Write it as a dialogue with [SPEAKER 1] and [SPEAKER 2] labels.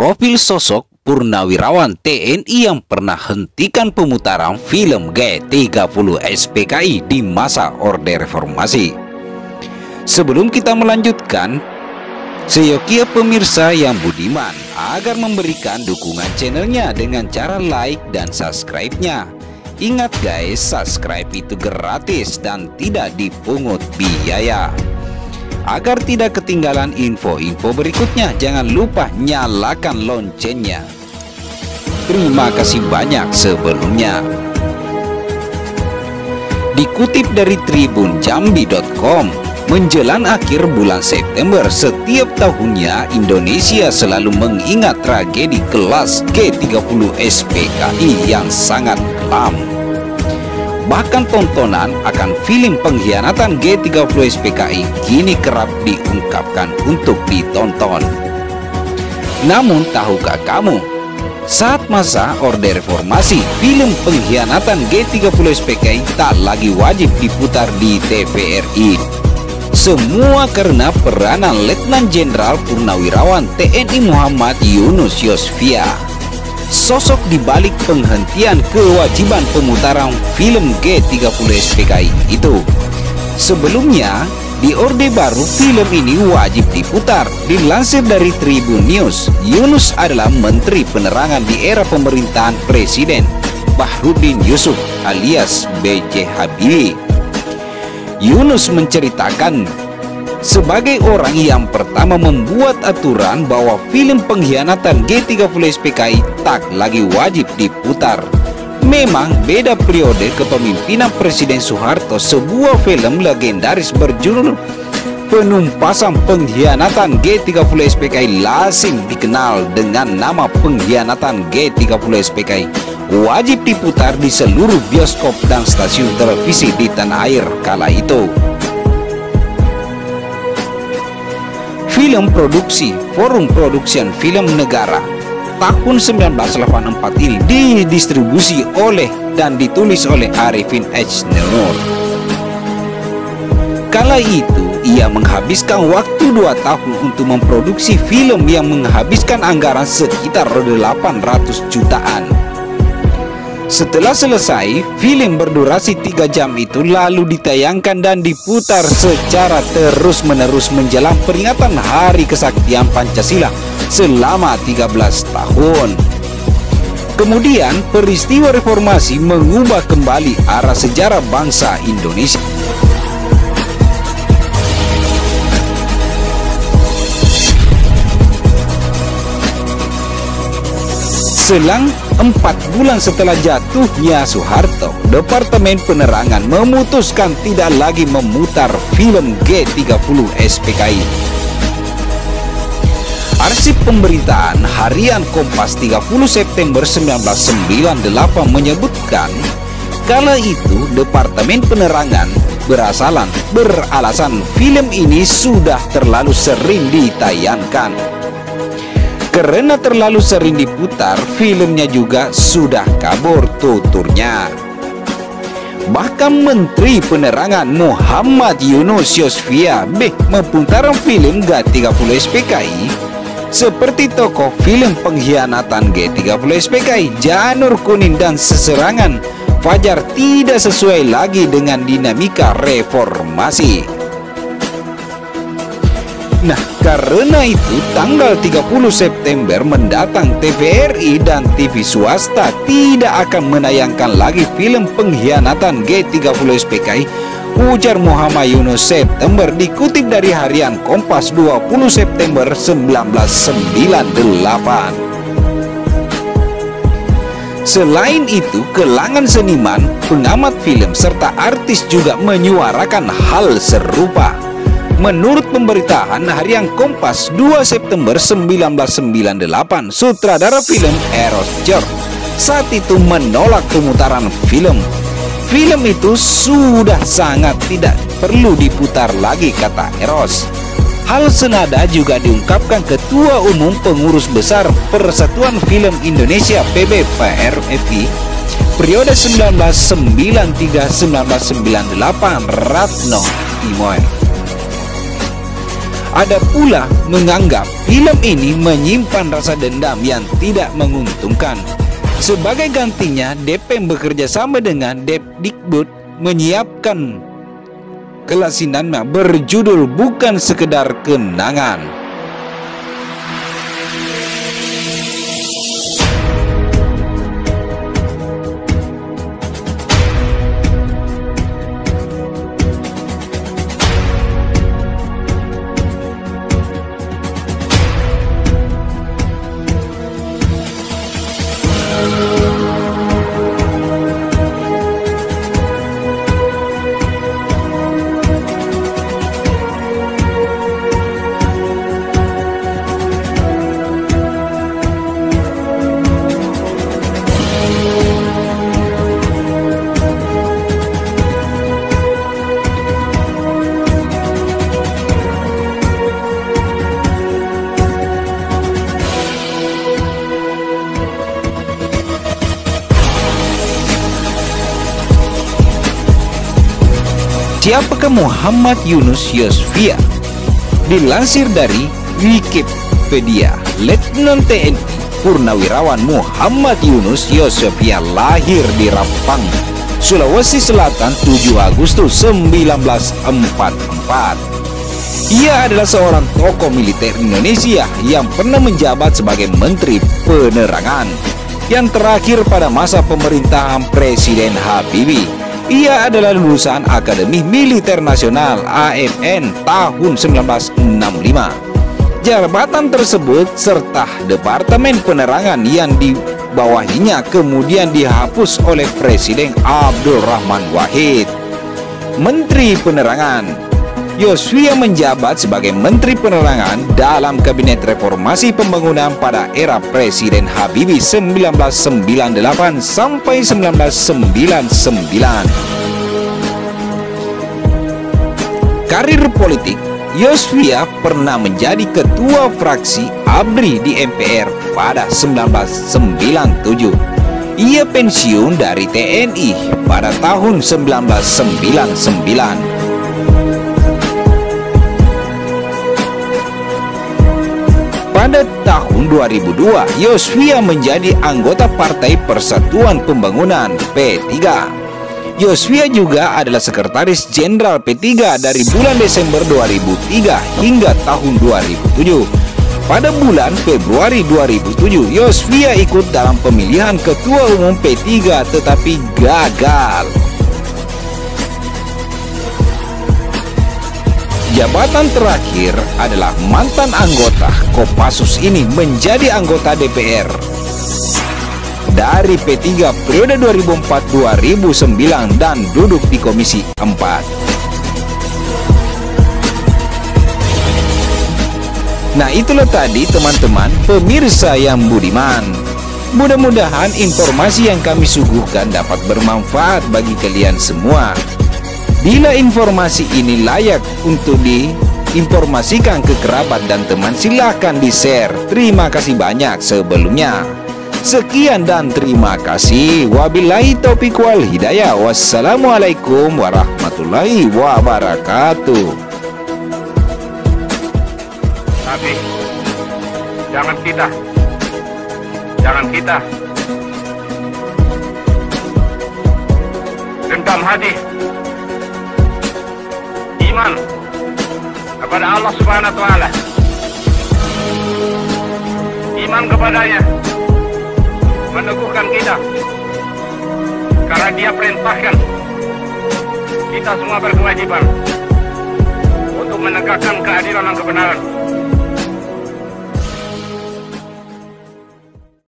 [SPEAKER 1] profil sosok purnawirawan TNI yang pernah hentikan pemutaran film G30 SPKI di masa Orde Reformasi. Sebelum kita melanjutkan, seyogia pemirsa yang budiman agar memberikan dukungan channelnya dengan cara like dan subscribe-nya. Ingat guys, subscribe itu gratis dan tidak dipungut biaya. Agar tidak ketinggalan info-info berikutnya, jangan lupa nyalakan loncengnya. Terima kasih banyak sebelumnya. Dikutip dari tribunjambi.com, menjelang akhir bulan September setiap tahunnya, Indonesia selalu mengingat tragedi kelas G30 SPKI yang sangat kelam. Bahkan tontonan akan film pengkhianatan G30 SPKI kini kerap diungkapkan untuk ditonton. Namun tahukah kamu, saat masa Orde Reformasi, film pengkhianatan G30 SPKI tak lagi wajib diputar di TVRI. Semua karena peranan Letnan Jenderal Purnawirawan TNI Muhammad Yunus Yosvia, sosok dibalik penghentian kewajiban pemutaran film G30 SPKI itu. Sebelumnya, di Orde Baru film ini wajib diputar. Dilansir dari Tribun News, Yunus adalah Menteri Penerangan di era pemerintahan Presiden Bahrudin Yusuf alias B.J. Habibie. Yunus menceritakan, sebagai orang yang pertama membuat aturan bahwa film pengkhianatan G30 SPKI tak lagi wajib diputar. Memang beda periode kepemimpinan Presiden Soeharto, sebuah film legendaris berjudul Penumpasan Pengkhianatan G30 SPKI lazim dikenal dengan nama Pengkhianatan G30 SPKI wajib diputar di seluruh bioskop dan stasiun televisi di tanah air kala itu. Film produksi Forum Production Film Negara tahun 1984 ini didistribusi oleh dan ditulis oleh Arifin H. Nur. Kala itu ia menghabiskan waktu 2 tahun untuk memproduksi film yang menghabiskan anggaran sekitar 800 jutaan. Setelah selesai, film berdurasi 3 jam itu lalu ditayangkan dan diputar secara terus-menerus menjelang peringatan Hari Kesaktian Pancasila selama 13 tahun. Kemudian, peristiwa reformasi mengubah kembali arah sejarah bangsa Indonesia. Selang 4 bulan setelah jatuhnya Soeharto, Departemen Penerangan memutuskan tidak lagi memutar film G30 SPKI. Arsip Pemberitaan Harian Kompas 30 September 1998 menyebutkan, kala itu Departemen Penerangan beralasan film ini sudah terlalu sering ditayangkan. Karena terlalu sering diputar, filmnya juga sudah kabur tuturnya. Bahkan Menteri Penerangan Muhammad Yunus Yosvia memutaran film G30 SPKI seperti tokoh film pengkhianatan G30 SPKI Janur Kuning dan Seserangan Fajar tidak sesuai lagi dengan dinamika reformasi. Nah, karena itu tanggal 30 September mendatang TVRI dan TV swasta tidak akan menayangkan lagi film pengkhianatan G30 SPKI, ujar Muhammad Yunus September dikutip dari Harian Kompas 20 September 1998. Selain itu, kalangan seniman, pengamat film, serta artis juga menyuarakan hal serupa. Menurut pemberitaan Harian Kompas 2 September 1998, sutradara film Eros George saat itu menolak pemutaran film. Film itu sudah sangat tidak perlu diputar lagi, kata Eros. Hal senada juga diungkapkan Ketua Umum Pengurus Besar Persatuan Film Indonesia PBPRFI periode 1993-1998, Ratno Timoer. Ada pula menganggap film ini menyimpan rasa dendam yang tidak menguntungkan. Sebagai gantinya, DPM bekerja sama dengan Depdikbud menyiapkan kelasinannya berjudul Bukan Sekedar Kenangan. Siapakah Muhammad Yunus Yosvia? Dilansir dari Wikipedia, Letnan TNI Purnawirawan Muhammad Yunus Yosvia lahir di Rapang, Sulawesi Selatan 7 Agustus 1944. Ia adalah seorang tokoh militer Indonesia yang pernah menjabat sebagai Menteri Penerangan yang terakhir pada masa pemerintahan Presiden Habibie. Ia adalah lulusan Akademi Militer Nasional AMN tahun 1965. Jabatan tersebut serta Departemen Penerangan yang dibawahinya kemudian dihapus oleh Presiden Abdurrahman Wahid. Menteri Penerangan Yosvia menjabat sebagai Menteri Penerangan dalam Kabinet Reformasi Pembangunan pada era Presiden Habibie 1998 sampai 1999. Karir politik, Yosvia pernah menjadi Ketua Fraksi ABRI di MPR pada 1997. Ia pensiun dari TNI pada tahun 1999. Pada tahun 2002, Yosvia menjadi anggota Partai Persatuan Pembangunan P3. Yosvia juga adalah Sekretaris Jenderal P3 dari bulan Desember 2003 hingga tahun 2007. Pada bulan Februari 2007, Yosvia ikut dalam pemilihan Ketua Umum P3 tetapi gagal. Jabatan terakhir adalah mantan anggota Kopassus ini menjadi anggota DPR dari P3 periode 2004-2009 dan duduk di Komisi 4. Nah, itulah tadi teman-teman pemirsa yang budiman. Mudah-mudahan informasi yang kami suguhkan dapat bermanfaat bagi kalian semua. Bila informasi ini layak untuk diinformasikan ke kerabat dan teman, silahkan di-share. Terima kasih banyak sebelumnya. Sekian dan terima kasih. Wabillahi taufiq wal hidayah. Wassalamualaikum warahmatullahi wabarakatuh.
[SPEAKER 2] Tapi jangan kita dendam hati. Iman kepada Allah Subhanahu wa Ta'ala, iman kepadanya meneguhkan kita, karena Dia perintahkan kita semua berkewajiban untuk menegakkan keadilan dan kebenaran.